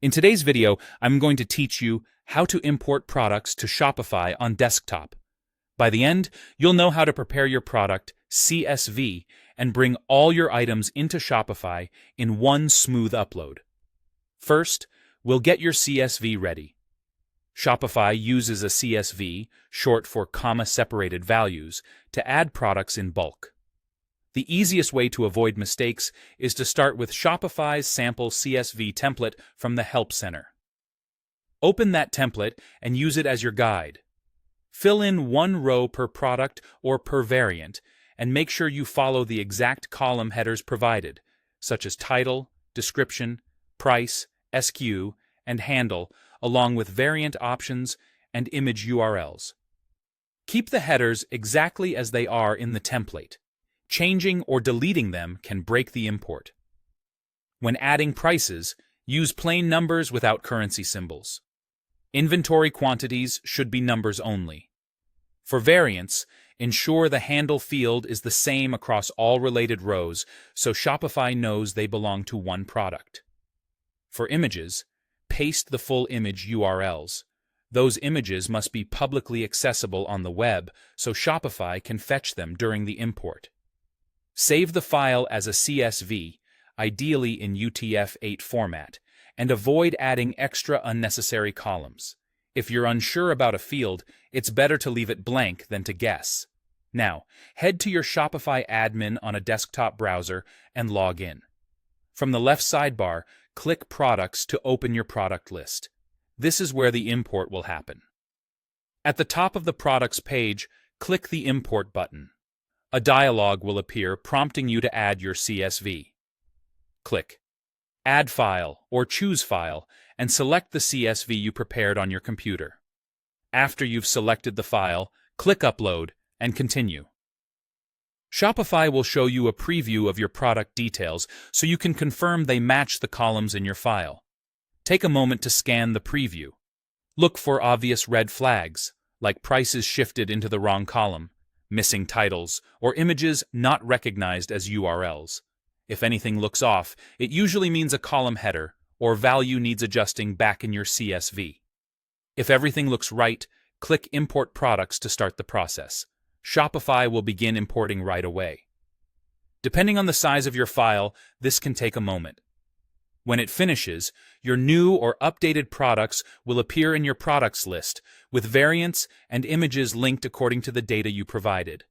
In today's video, I'm going to teach you how to import products to Shopify on desktop. By the end, you'll know how to prepare your product, CSV, and bring all your items into Shopify in one smooth upload. First, we'll get your CSV ready. Shopify uses a CSV, short for comma-separated values, to add products in bulk. The easiest way to avoid mistakes is to start with Shopify's sample CSV template from the Help Center. Open that template and use it as your guide. Fill in one row per product or per variant, and make sure you follow the exact column headers provided, such as title, description, price, SKU, and handle, along with variant options and image URLs. Keep the headers exactly as they are in the template. Changing or deleting them can break the import. When adding prices, use plain numbers without currency symbols. Inventory quantities should be numbers only. For variants, ensure the handle field is the same across all related rows so Shopify knows they belong to one product. For images, paste the full image URLs. Those images must be publicly accessible on the web so Shopify can fetch them during the import. Save the file as a CSV, ideally in UTF-8 format, and avoid adding extra unnecessary columns. If you're unsure about a field, it's better to leave it blank than to guess. Now, head to your Shopify admin on a desktop browser and log in. From the left sidebar, click Products to open your product list. This is where the import will happen. At the top of the Products page, click the Import button. A dialog will appear prompting you to add your CSV. Click Add File or Choose File and select the CSV you prepared on your computer. After you've selected the file, click Upload and continue. Shopify will show you a preview of your product details so you can confirm they match the columns in your file. Take a moment to scan the preview. Look for obvious red flags, like prices shifted into the wrong column, missing titles, or images not recognized as URLs. If anything looks off, it usually means a column header or value needs adjusting back in your CSV. If everything looks right, click Import Products to start the process. Shopify will begin importing right away. Depending on the size of your file, this can take a moment. When it finishes, your new or updated products will appear in your products list, with variants and images linked according to the data you provided.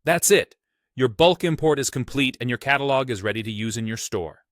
That's it! Your bulk import is complete and your catalog is ready to use in your store.